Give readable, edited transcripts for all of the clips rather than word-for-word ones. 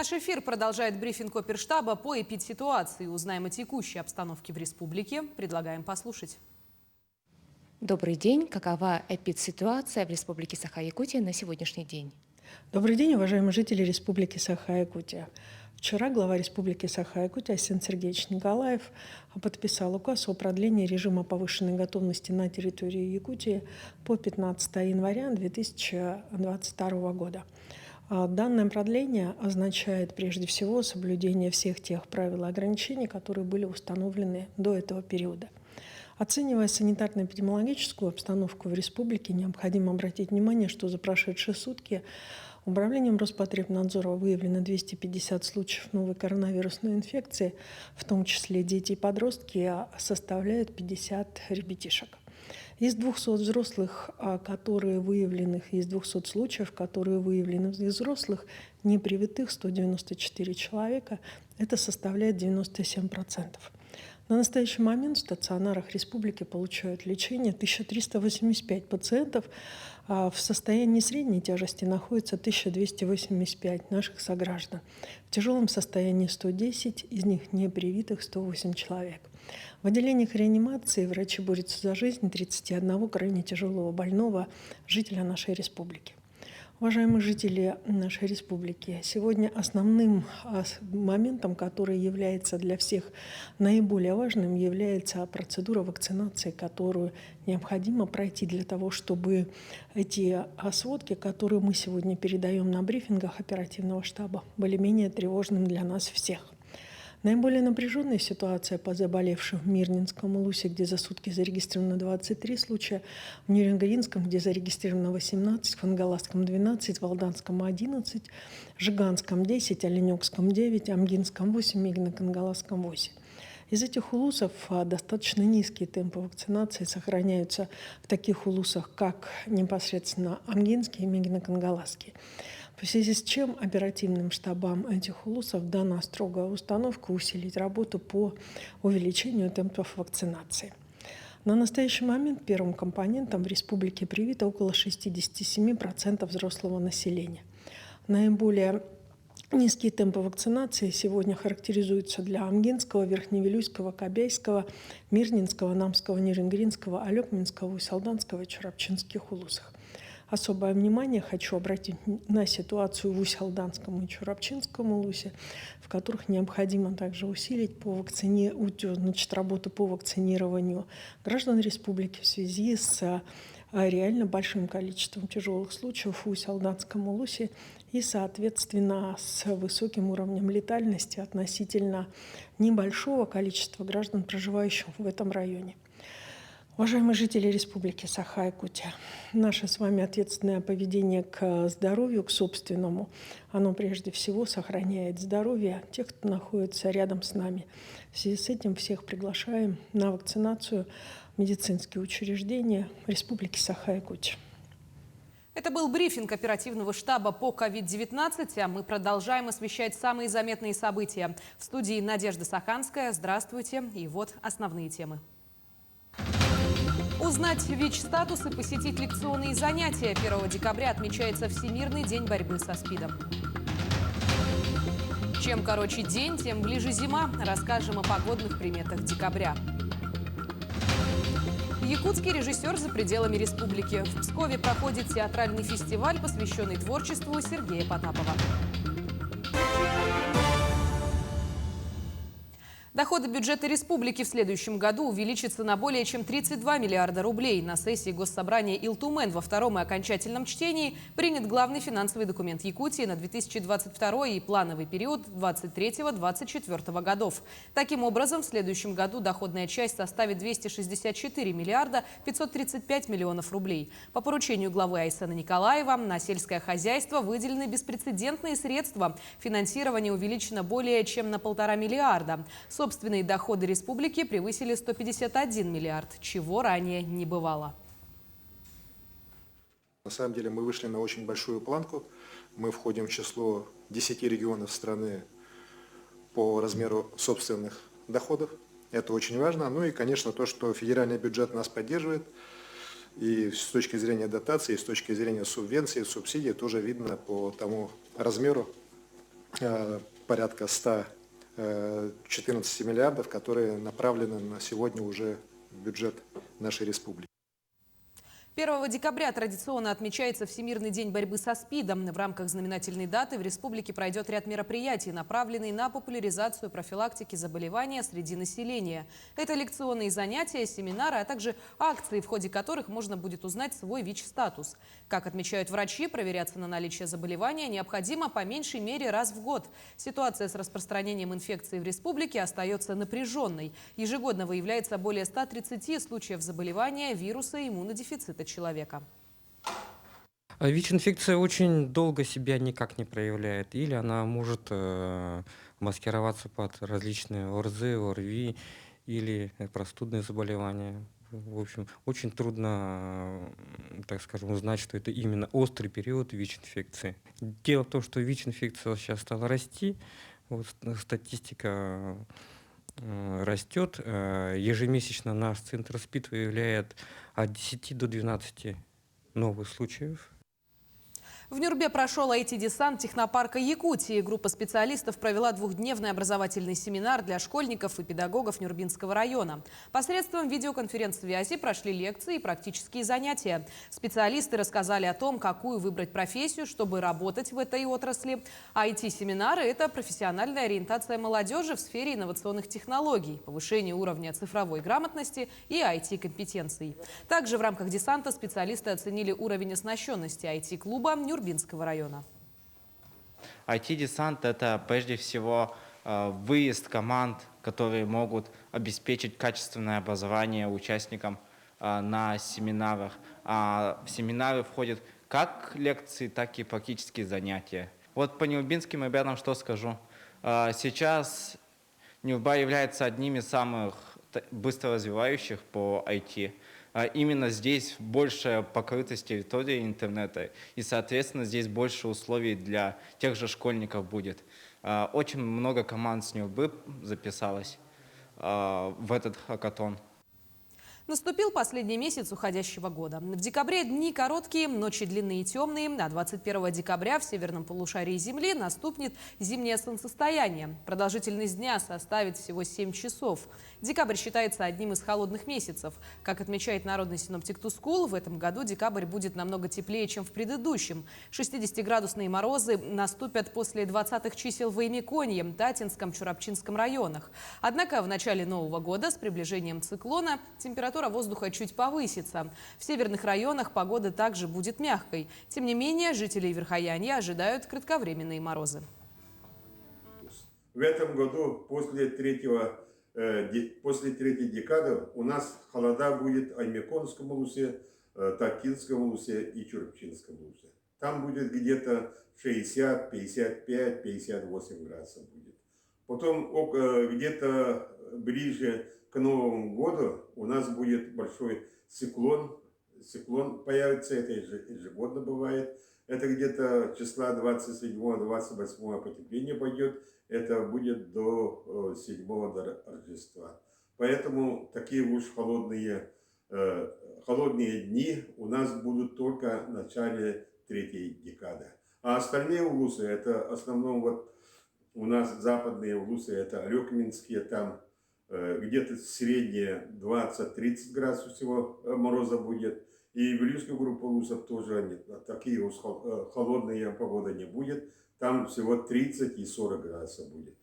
Наш эфир продолжает брифинг оперштаба по эпидситуации. Узнаем о текущей обстановке в республике. Предлагаем послушать. Добрый день. Какова эпидситуация в Республике Саха-Якутия на сегодняшний день? Добрый день, уважаемые жители Республики Саха-Якутия. Вчера глава Республики Саха-Якутия Арсен Сергеевич Николаев подписал указ о продлении режима повышенной готовности на территории Якутии по 15 января 2022 года. Данное продление означает прежде всего соблюдение всех тех правил и ограничений, которые были установлены до этого периода. Оценивая санитарно-эпидемиологическую обстановку в республике, необходимо обратить внимание, что за прошедшие сутки Управлением Роспотребнадзора выявлено 250 случаев новой коронавирусной инфекции, в том числе дети и подростки, составляют 50 ребятишек. Из 200 взрослых, которые выявлены, из 200 случаев, которые выявлены из взрослых, непривитых 194 человека, это составляет 97%. На настоящий момент в стационарах республики получают лечение 1385 пациентов, а в состоянии средней тяжести находится 1285 наших сограждан. В тяжелом состоянии 110, из них непривитых 108 человек. В отделениях реанимации врачи борются за жизнь 31 крайне тяжелого больного жителя нашей республики. Уважаемые жители нашей республики, сегодня основным моментом, который является для всех наиболее важным, является процедура вакцинации, которую необходимо пройти для того, чтобы эти сводки, которые мы сегодня передаем на брифингах оперативного штаба, были менее тревожными для нас всех. Наиболее напряженная ситуация по заболевшим в Мирнинском Улусе, где за сутки зарегистрировано 23 случая, в Нерюнгринском, где зарегистрировано 18, в Хангаласском 12, в Алданском 11, Жиганском 10, Оленёкском 9, Амгинском 8, Мигно-Кангаласском 8. Из этих улусов достаточно низкие темпы вакцинации сохраняются в таких улусах, как непосредственно Амгинский и Мигно-Кангаласский. В связи с чем оперативным штабам этих улусов дана строгая установка усилить работу по увеличению темпов вакцинации. На настоящий момент первым компонентом в республике привито около 67% взрослого населения. Наиболее низкие темпы вакцинации сегодня характеризуются для Амгинского, Верхневилюйского, Кобяйского, Мирнинского, Намского, Нерюнгринского, Алёкминского, Усть-Алданского и Чурапчинских улусах. Особое внимание хочу обратить на ситуацию в Усть-Алданском и Чурапчинском улусе, в которых необходимо также усилить работу по вакцинированию граждан республики в связи с реально большим количеством тяжелых случаев в Усть-Алданском улусе и, соответственно, с высоким уровнем летальности относительно небольшого количества граждан, проживающих в этом районе. Уважаемые жители Республики Саха-Якутия, наше с вами ответственное поведение к здоровью, к собственному, оно прежде всего сохраняет здоровье тех, кто находится рядом с нами. В связи с этим всех приглашаем на вакцинацию в медицинские учреждения Республики Саха-Якутия. Это был брифинг оперативного штаба по COVID-19, а мы продолжаем освещать самые заметные события. В студии Надежда Саханская. Здравствуйте. И вот основные темы. Узнать ВИЧ-статус и посетить лекционные занятия. 1 декабря отмечается Всемирный день борьбы со СПИДом. Чем короче день, тем ближе зима. Расскажем о погодных приметах декабря. Якутский режиссер за пределами республики. В Пскове проходит театральный фестиваль, посвященный творчеству Сергея Потапова. Доходы бюджета республики в следующем году увеличатся на более чем 32 миллиарда рублей. На сессии Госсобрания Илтумен во втором и окончательном чтении принят главный финансовый документ Якутии на 2022 и плановый период 2023-2024 годов. Таким образом, в следующем году доходная часть составит 264 миллиарда 535 миллионов рублей. По поручению главы Айсена Николаева на сельское хозяйство выделены беспрецедентные средства. Финансирование увеличено более чем на 1,5 миллиарда. Собственные доходы республики превысили 151 миллиард, чего ранее не бывало. На самом деле мы вышли на очень большую планку. Мы входим в число 10 регионов страны по размеру собственных доходов. Это очень важно. Ну и, конечно, то, что федеральный бюджет нас поддерживает. И с точки зрения дотации, и с точки зрения субвенций, субсидий тоже видно по тому размеру порядка 114 миллиардов, которые направлены на сегодня уже в бюджет нашей республики. 1 декабря традиционно отмечается Всемирный день борьбы со СПИДом. В рамках знаменательной даты в республике пройдет ряд мероприятий, направленных на популяризацию профилактики заболевания среди населения. Это лекционные занятия, семинары, а также акции, в ходе которых можно будет узнать свой ВИЧ-статус. Как отмечают врачи, проверяться на наличие заболевания необходимо по меньшей мере раз в год. Ситуация с распространением инфекции в республике остается напряженной. Ежегодно выявляется более 130 случаев заболевания вируса иммунодефицита человека. ВИЧ-инфекция очень долго себя никак не проявляет. Или она может маскироваться под различные ОРЗ, ОРВИ или простудные заболевания. В общем, очень трудно, так скажем, узнать, что это именно острый период ВИЧ-инфекции. Дело в том, что ВИЧ-инфекция сейчас стала расти. Вот, статистика растет. Ежемесячно наш центр СПИД выявляет от 10 до 12 новых случаев. В Нюрбе прошел IT-десант технопарка Якутии. Группа специалистов провела двухдневный образовательный семинар для школьников и педагогов Нюрбинского района. Посредством видеоконференц-связи прошли лекции и практические занятия. Специалисты рассказали о том, какую выбрать профессию, чтобы работать в этой отрасли. IT-семинары – это профессиональная ориентация молодежи в сфере инновационных технологий, повышение уровня цифровой грамотности и IT-компетенций. Также в рамках десанта специалисты оценили уровень оснащенности IT-клуба Нюрбинского района. IT-десант – это прежде всего выезд команд, которые могут обеспечить качественное образование участникам на семинарах. В семинары входят как лекции, так и практические занятия. Вот по нюрбинским ребятам что скажу. Сейчас Нюрба является одним из самых быстро развивающих по IT. Именно здесь большая покрытость территории интернета, и, соответственно, здесь больше условий для тех же школьников будет. Очень много команд с Нюрбы записалось в этот хакатон. Наступил последний месяц уходящего года. В декабре дни короткие, ночи длинные и темные. А 21 декабря в северном полушарии Земли наступит зимнее солнцестояние. Продолжительность дня составит всего 7 часов. Декабрь считается одним из холодных месяцев. Как отмечает народный синоптик Тускул, в этом году декабрь будет намного теплее, чем в предыдущем. 60-градусные морозы наступят после 20-х чисел в Оймеконье, Татинском, Чурапчинском районах. Однако в начале Нового года с приближением циклона температура воздуха чуть повысится. В северных районах погода также будет мягкой. Тем не менее, жители Верхоянья ожидают кратковременные морозы. В этом году после третьей декады у нас холода будет в Оймеконском лусе, Татинском лусе и Чурапчинском лусе. Там будет где-то 60, 55, 58 градусов будет. Потом где-то ближе к Новому году у нас будет большой циклон. Циклон появится, это ежегодно бывает. Это где-то числа 27-28 потепление пойдет. Это будет до 7-го до Рождества. Поэтому такие уж холодные дни у нас будут только в начале третьей декады. А остальные улусы, это в основном вот у нас западные улусы, это Алекминские, там где-то среднее 20-30 градусов всего мороза будет. И в Илюшскую группу улусов тоже такие уж холодные погода не будет. Там всего 30 и 40 градусов будет.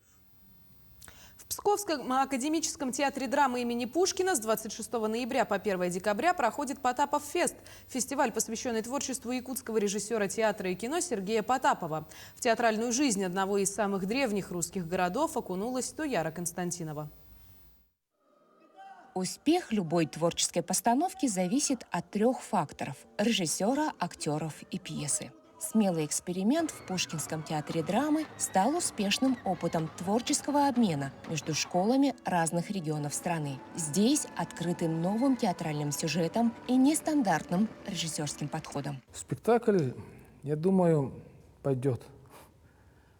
В Псковском академическом театре драмы имени Пушкина с 26 ноября по 1 декабря проходит Потапов-фест. Фестиваль, посвященный творчеству якутского режиссера театра и кино Сергея Потапова. В театральную жизнь одного из самых древних русских городов окунулась Туяра Константинова. Успех любой творческой постановки зависит от 3 факторов – режиссера, актеров и пьесы. Смелый эксперимент в Пушкинском театре драмы стал успешным опытом творческого обмена между школами разных регионов страны. Здесь открытым новым театральным сюжетом и нестандартным режиссерским подходом. Спектакль, я думаю, пойдет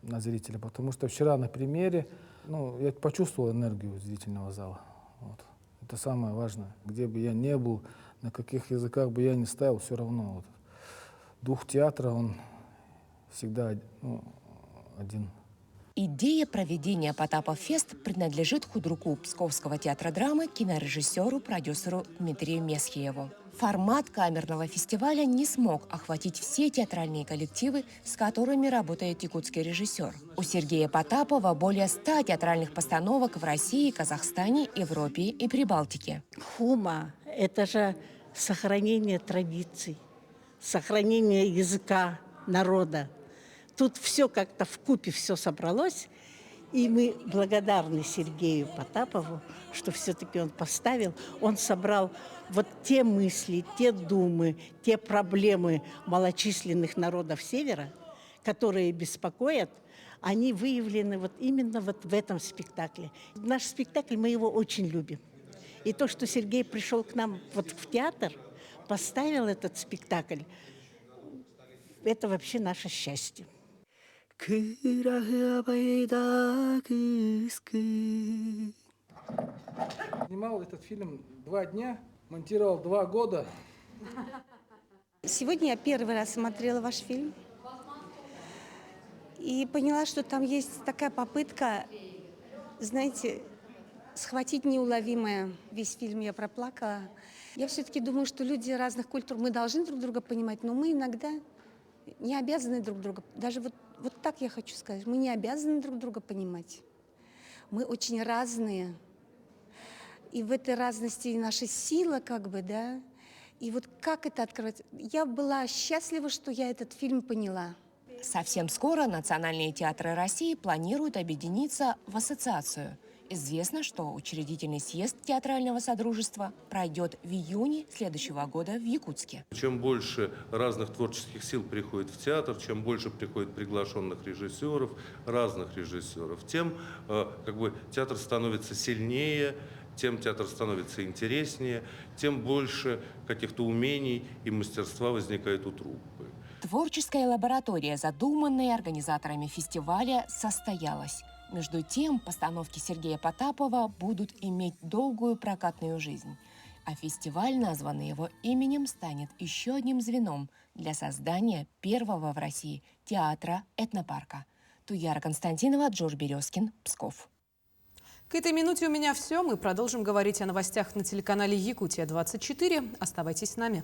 на зрителя, потому что вчера на премьере я почувствовал энергию зрительного зала. Вот. Это самое важное. Где бы я ни был, на каких языках бы я ни ставил, все равно. Дух театра, он всегда один. Идея проведения Потапов-фест принадлежит худруку Псковского театра драмы, кинорежиссеру, продюсеру Дмитрию Месхиеву. Формат камерного фестиваля не смог охватить все театральные коллективы, с которыми работает якутский режиссер. У Сергея Потапова более 100 театральных постановок в России, Казахстане, Европе и Прибалтике. Хума – это же сохранение традиций, сохранение языка народа. Тут все как-то вкупе все собралось, и мы благодарны Сергею Потапову, что все-таки он поставил, он собрал вот те мысли, те думы, те проблемы малочисленных народов Севера, которые беспокоят, они выявлены вот именно вот в этом спектакле. Наш спектакль, мы его очень любим. И то, что Сергей пришел к нам вот в театр, поставил этот спектакль, это вообще наше счастье. Снимал этот фильм 2 дня, монтировал 2 года. Сегодня я первый раз смотрела ваш фильм и поняла, что там есть такая попытка, знаете, схватить неуловимое. Весь фильм я проплакала. Я все-таки думаю, что люди разных культур, мы должны друг друга понимать, но мы иногда не обязаны друг друга. Даже вот так я хочу сказать. Мы не обязаны друг друга понимать. Мы очень разные. И в этой разности наша сила, как бы, да. И вот как это открывать? Я была счастлива, что я этот фильм поняла. Совсем скоро национальные театры России планируют объединиться в ассоциацию. Известно, что учредительный съезд театрального содружества пройдет в июне следующего года в Якутске. Чем больше разных творческих сил приходит в театр, чем больше приходит приглашенных режиссеров, разных режиссеров, тем театр становится сильнее, тем театр становится интереснее, тем больше каких-то умений и мастерства возникает у труппы. Творческая лаборатория, задуманная организаторами фестиваля, состоялась. Между тем, постановки Сергея Потапова будут иметь долгую прокатную жизнь. А фестиваль, названный его именем, станет еще одним звеном для создания первого в России театра этнопарка. Туяра Константинова, Джордж Березкин, Псков. К этой минуте у меня все. Мы продолжим говорить о новостях на телеканале Якутия-24. Оставайтесь с нами.